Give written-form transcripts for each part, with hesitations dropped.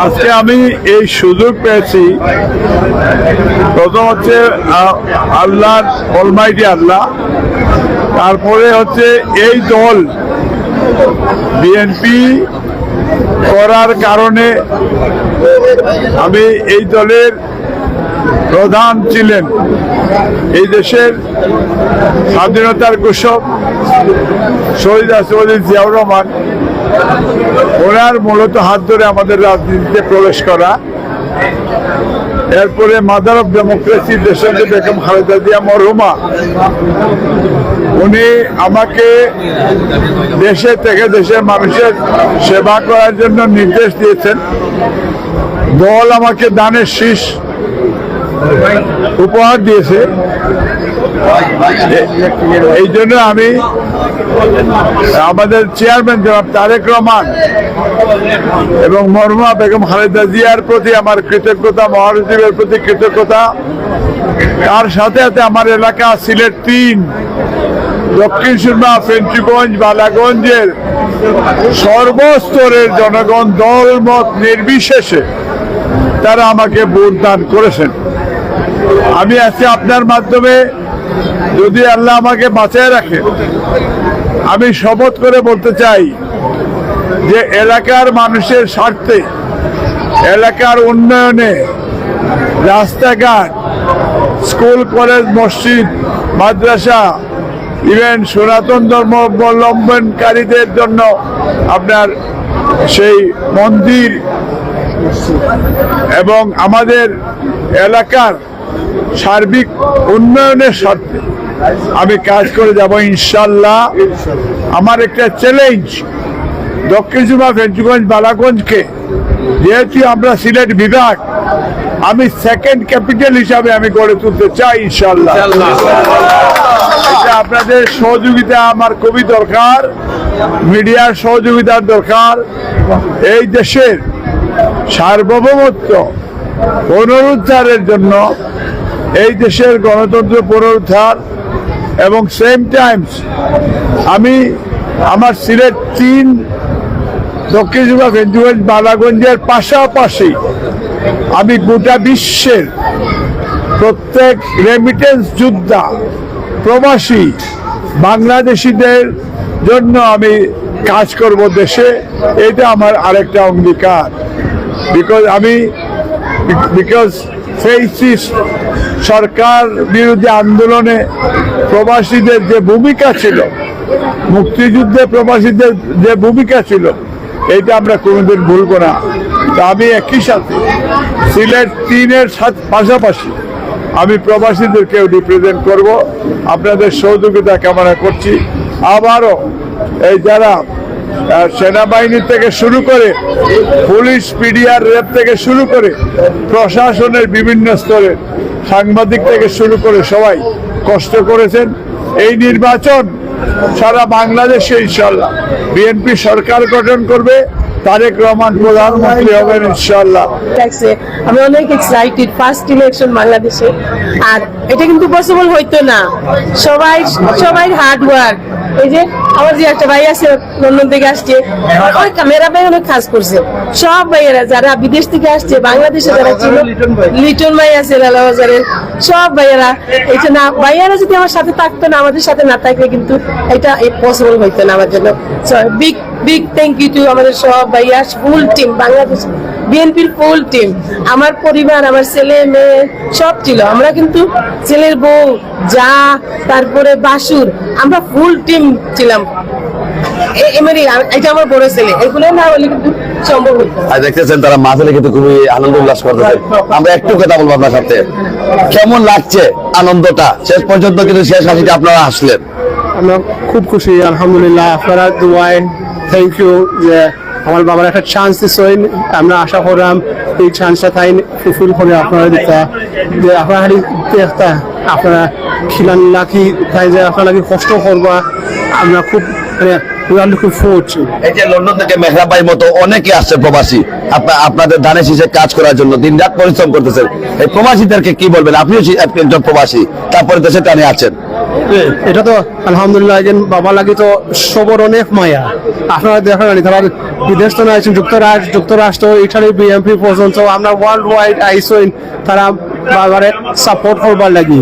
আজকে আমি এই সুযোগ পেয়েছি। প্রথম হচ্ছে আল্লাহ, অলমাইটি আল্লাহ, তারপরে হচ্ছে এই দল বিএনপি করার কারণে আমি এই দলের প্রধান ছিলেন এই দেশের স্বাধীনতার ঘোষক শহীদ রাষ্ট্রপতি জিয়াউর রহমান, ওনার মূলত হাত ধরে আমাদের রাজনীতিতে প্রবেশ করা। এরপরে মাদার অফ ডেমোক্রেসি দেশে বেগম খালেদা জিয়া মরহুমা, উনি আমাকে দেশে থেকে দেশের মানুষের সেবা করার জন্য নির্দেশ দিয়েছেন। দল আমাকে দানের শীষ উপহার দিয়েছে। এই জন্য আমি আমাদের চেয়ারম্যান জনাব তারেক রহমান এবং মরহুমা বেগম খালেদা জিয়ার প্রতি আমার কৃতজ্ঞতা, মহাসচিবের প্রতি কৃতজ্ঞতা। তার সাথে সাথে আমার এলাকা সিলেট ৩, দক্ষিণ সুরমা, ফেঞ্চুগঞ্জ, বালাগঞ্জের সর্বস্তরের জনগণ দল মত নির্বিশেষে তারা আমাকে ভোট দান করেছেন। আমি আজকে আপনার মাধ্যমে, যদি আল্লাহ আমাকে বাঁচায় রাখে, আমি শপথ করে বলতে চাই যে এলাকার মানুষের স্বার্থে, এলাকার উন্নয়নে, রাস্তাঘাট, স্কুল, কলেজ, মসজিদ, মাদ্রাসা, ইভেন সনাতন ধর্ম অবলম্বনকারীদের জন্য আপনার সেই মন্দির এবং আমাদের এলাকার সার্বিক উন্নয়নের স্বার্থে আমি কাজ করে যাব ইনশাল্লাহ। আমার একটা চ্যালেঞ্জ, দক্ষিণ সুরমা, ফেঞ্চুগঞ্জ, বালাগঞ্জকে যেহেতু আমরা সিলেট বিভাগ, আমি সেকেন্ড ক্যাপিটাল হিসাবে আমি গড়ে তুলতে চাই ইনশাল্লাহ। এটা আপনাদের সহযোগিতা আমার খুবই দরকার, মিডিয়ার সহযোগিতার দরকার। এই দেশের সার্বভৌমত্ব পুনরুদ্ধারের জন্য, এই দেশের গণতন্ত্র পুনরুদ্ধার এবং সেম টাইমস আমি আমার সিলেট ৩, দক্ষিণ সুরমা, ফেঞ্চুগঞ্জ, বালাগঞ্জের পাশাপাশি আমি গোটা বিশ্বের প্রত্যেক রেমিটেন্স যোদ্ধা, প্রবাসী বাংলাদেশিদের জন্য আমি কাজ করব দেশে। এটা আমার আরেকটা অঙ্গীকার। বিকজ ফেসিস্ট সরকার বিরোধী আন্দোলনে প্রবাসীদের যে ভূমিকা ছিল, মুক্তিযুদ্ধে প্রবাসীদের যে ভূমিকা ছিল, এটা আমরা কোনোদিন ভুলব না। তা আমি একই সাথে সিলেট ৩-এর পাশাপাশি আমি প্রবাসীদেরকেও রিপ্রেজেন্ট করব। আপনাদের সহযোগিতা কামনা করছি। আবারও এই যারা সেনাবাহিনী থেকে শুরু করে, পুলিশ, পিডিআর, র্যাব থেকে শুরু করে, প্রশাসনের বিভিন্ন স্তরে, সাংবাদিক থেকে শুরু করে সবাই কষ্ট করেছেন। এই নির্বাচন সারা বাংলাদেশে ইনশাল্লাহ বিএনপি সরকার গঠন করবে, তারেক রহমান প্রধানমন্ত্রী হবেন ইনশাল্লাহ। আমি অনেক এক্সাইটেড, ফার্স্ট ইলেকশন বাংলাদেশে। আর এটা কিন্তু পসিবল হইতো না, সবাই হার্ড ওয়ার্ক। এই যে আমার যে একটা ভাই আছে লন্ডন থেকে আসছে, ওই ক্যামেরা ভাই অনেক কাজ করছে। সব ভাইয়েরা যারা বিদেশ থেকে আসছে, বাংলাদেশে যারা ছিল, লিটন ভাই আছে লালাবাজারের, সব ভাইয়েরা, এটা না ভাইয়েরা যদি আমার সাথে থাকতো না, আমাদের সাথে না থাকলে কিন্তু এটা পসিবল হইতো না আমার জন্য। বিগ থ্যাংক ইউ টু আমাদের সব ভাইয়া, ফুল টিম, বাংলাদেশ বিএনপির ফুল টিম। আমার পরিবার, আমার ছেলে মেয়ে সব ছিল। আমরা কিন্তু ছেলের বউ, যা, তারপরে বাসুর, আমরা ফুল টিম ছিলাম। এটা আমার বড় ছেলে, এগুলো না হলে কিন্তু সম্ভব হতো না। দেখতেছেন তারা মাঝে কিন্তু খুবই আনন্দ উল্লাস করতেছে। আমরা একটু কথা বলবো আপনার সাথে, কেমন লাগছে আনন্দটা? শেষ পর্যন্ত কিন্তু শেষ হাসিটা আপনারা আসলেন। আমরা খুব খুশি, আলহামদুলিল্লাহ। আপনারা দোয়ায় থ্যাংক ইউ যে আমার বাবার একটা চান্স দিচ্ছেন। আমরা আশা করলাম এই চান্সটা তাই ফুলফিল করে আপনারা দিতে, যে আপনারা দেখতা আপনারা খিলান নাকি তাই যে আপনারা নাকি কষ্ট করবা। আমরা খুব মানে we are looking forward to. এই যে লন্ডন থেকে মেহরাব ভাইয়ের মতো অনেকে আসছে প্রবাসী আপনাদের ধানের শীষে কাজ করার জন্য দিনরাত পরিশ্রম করতেছেন, এই প্রবাসীদেরকে কি বলবেন? আপনিও একজন প্রবাসী, তারপরে দেশে টানে আছেন। এটা তো আলহামদুলিল্লাহ যে বাবা লাগি তো সবর অনেক মায়া। আপনারা দেখেন তারা বিদেশ তো আছেন, যুক্তরাষ্ট্র ইটালি বিএমপি পর্যন্ত আমরা ওয়ার্ল্ড ওয়াইড আইসইন তারা বাবারে সাপোর্ট করবার লাগি।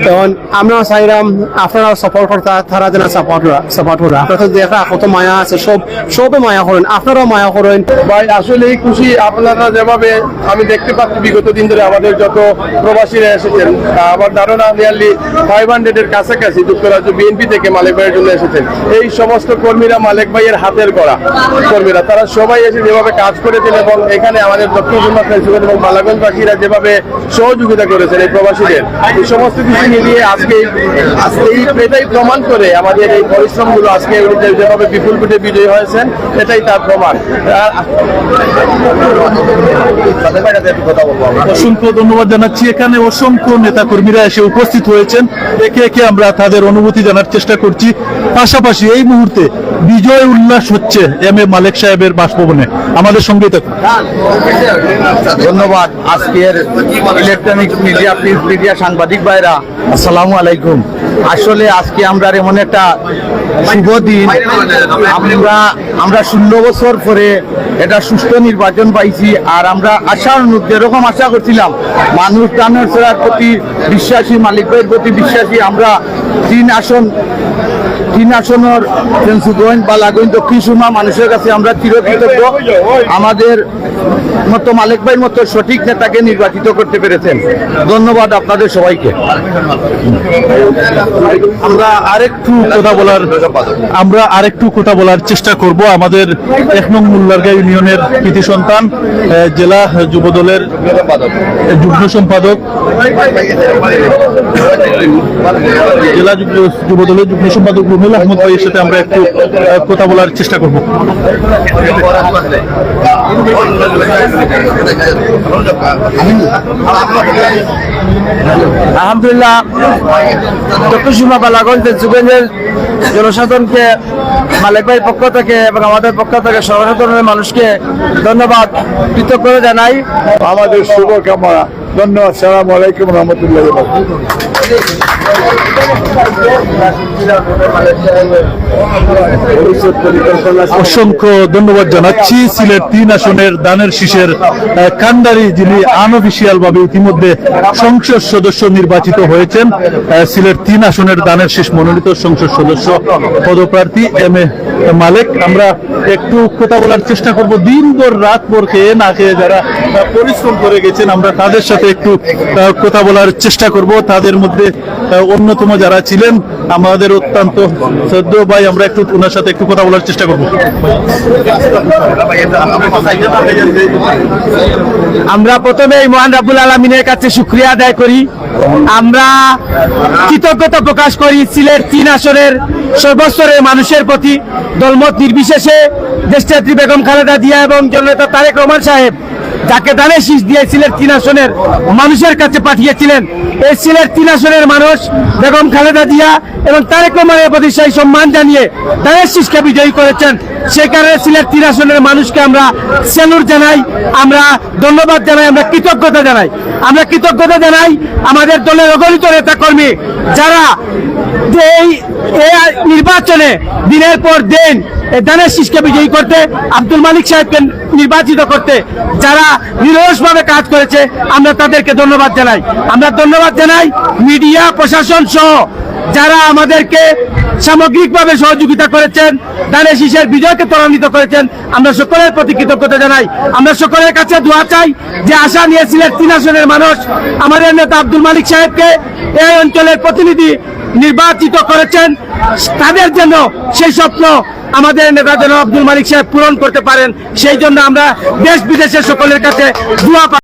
তখন আমরা চাইলাম আপনারা সাপোর্ট করতা, তারা যেন সাপোর্ট করে। আপনারা দেখা কত মায়া আছে, সবে মায়া করেন, আপনারাও মায়া করেন। ভাই আসলেই খুশি আপনারা যেভাবে আমি দেখতে পাচ্ছি বিগত দিন ধরে আমাদের যত প্রবাসীরা এসেছেন, আমার ধারণা নিয়ারলি 500 এর কাছাকাছি যুক্তরাজ্য বিএনপি থেকে মালিক ভাইয়ের জন্য এসেছেন। এই সমস্ত কর্মীরা মালিক ভাইয়ের হাতের গড়া কর্মীরা, তারা সবাই এসে যেভাবে কাজ করেছেন এবং এখানে আমাদের দক্ষিণ প্রেসিডেন্ট এবং বালাগঞ্জবাসীরা যেভাবে সহযোগিতা করেছেন এই প্রবাসীদের, এই সমস্ত কিছু মিলিয়ে আজকে এটাই প্রমাণ করে আমাদের এই পরিশ্রমগুলো আজকে যেভাবে বিপুল পিঠে বিজয়ী হয়েছেন এটাই তার প্রমাণ। অসংখ্য ধন্যবাদ জানাচ্ছি। এখানে অসংখ্য নেতা কর্মীরা এসে উপস্থিত হয়েছেন, একে একে আমরা তাদের অনুভূতি জানার চেষ্টা করছি। পাশাপাশি এই মুহূর্তে বিজয় উল্লাস হচ্ছে এম এ মালেক সাহেবের বাসভবনে। আমাদের সঙ্গে থাকুন। ধন্যবাদ। আজকের ইলেকট্রনিক মিডিয়া, প্রিন্ট মিডিয়া, সাংবাদিক ভাইরা, আসসালামু আলাইকুম। আসলে আজকে আমরা এমন একটা শুভ দিন, আমরা 16 বছর পরে এটা সুষ্ঠু নির্বাচন পাইছি। আর আমরা আশার মধ্যে এরকম আশা করছিলাম, মানুষ টানের সেরার প্রতি বিশ্বাসী, মালিক ভাইয়ের প্রতি বিশ্বাসী। আমরা 3 আসনের ফেন্সুগঞ্জ, বালাগঞ্জ, দক্ষিণ সুরমা মানুষের কাছে আমরা চিরকৃতজ্ঞ। আমাদের মতো মালিক ভাইয়ের মতো সঠিক নেতাকে নির্বাচিত করতে পেরেছেন। ধন্যবাদ আপনাদের সবাইকে। আমরা আরেকটু কথা বলার চেষ্টা করব। আমাদের 1 নং মুল্লারগাঁও ইউনিয়নের কৃতি সন্তান, জেলা যুবদলের যুগ্ম সম্পাদক, জেলা যুবদলের যুগ্ম সম্পাদক রুহুল আহমদ ভাইয়ের সাথে আমরা একটু কথা বলার চেষ্টা করব। আলহামদুলিল্লাহ, দক্ষিণ সুরমা বালাগঞ্জ যুগেন্দ্রের জনসাধারণকে মালিক ভাইয়ের পক্ষ থেকে এবং আমাদের পক্ষ থেকে সর্বসাধারণের মানুষকে ধন্যবাদ, কৃতজ্ঞতা জানাই। আমাদের শুভকামনা। ধন্যবাদ। আসসালামু আলাইকুম রহমতুল্লাহ। অসংখ্য ধন্যবাদ জানাচ্ছি। সিলেট 3 আসনের দানের শীষের কান্ডারি, যিনি আনঅফিসিয়াল ভাবে ইতিমধ্যে সংসদ সদস্য নির্বাচিত হয়েছেন, সিলেট 3 আসনের দানের শীষ মনোনীত সংসদ সদস্য পদপ্রার্থী এম এ মালেক। আমরা একটু কথা বলার চেষ্টা করব। দিনভর রাত ভর খেয়ে না খেয়ে যারা পরিশ্রম করে গেছেন, আমরা তাদের সাথে একটু কথা বলার চেষ্টা করব। তাদের মধ্যে অন্যতম যারা ছিলেন আমাদের অত্যন্ত শ্রদ্ধেয় ভাই, আমরা একটু ওনার সাথে একটু কথা বলার চেষ্টা করব। আমরা প্রথমে মহান রাব্বুল আলামিনের কাছে শুকরিয়া আদায় করি। আমরা কৃতজ্ঞতা প্রকাশ করি সিলেট 3 আসনের সর্বস্তরের মানুষের প্রতি, দলমত নির্বিশেষে দেশনেত্রী বেগম খালেদা জিয়া এবং জননেতা তারেক রহমান সাহেব যাকে দানের শীষ দিয়ে সিলেট 3 আসনের মানুষের কাছে পাঠিয়েছিলেন। এই সিলেট 3 আসনের মানুষ বেগম খালেদা জিয়া এবং তারেক রহমানের প্রতি সেই সম্মান জানিয়ে দানের শীষকে বিজয়ী করেছেন। সেই কারণে সিলেট 3 আসনের মানুষকে আমরা স্যালুট জানাই, আমরা ধন্যবাদ জানাই, আমরা কৃতজ্ঞতা জানাই। আমাদের দলের অগণিত নেতা কর্মী যারা এই নির্বাচনে দিনের পর দিন দানের শীষকে বিজয়ী করতে, আব্দুল মালিক সাহেবকে নির্বাচিত করতে যারা নিরলসভাবে কাজ করেছে, আমরা তাদেরকে ধন্যবাদ জানাই। মিডিয়া, প্রশাসন সহ যারা আমাদেরকে সামগ্রিকভাবে সহযোগিতা করেছেন, দানের শীষের বিজয়কে ত্বরান্বিত করেছেন, আমরা সকলের প্রতি কৃতজ্ঞতা জানাই। আমরা সকলের কাছে দোয়া চাই যে আশা নিয়ে সিলেট 3 আসনের মানুষ আমাদের নেতা আব্দুল মালিক সাহেবকে এই অঞ্চলের প্রতিনিধি নির্বাচিত করেছেন, তাদের জন্য সেই স্বপ্ন আমাদের নেতা যেন আব্দুল মালিক সাহেব পূরণ করতে পারেন, সেই জন্য আমরা দেশ বিদেশের সকলের কাছে দোয়া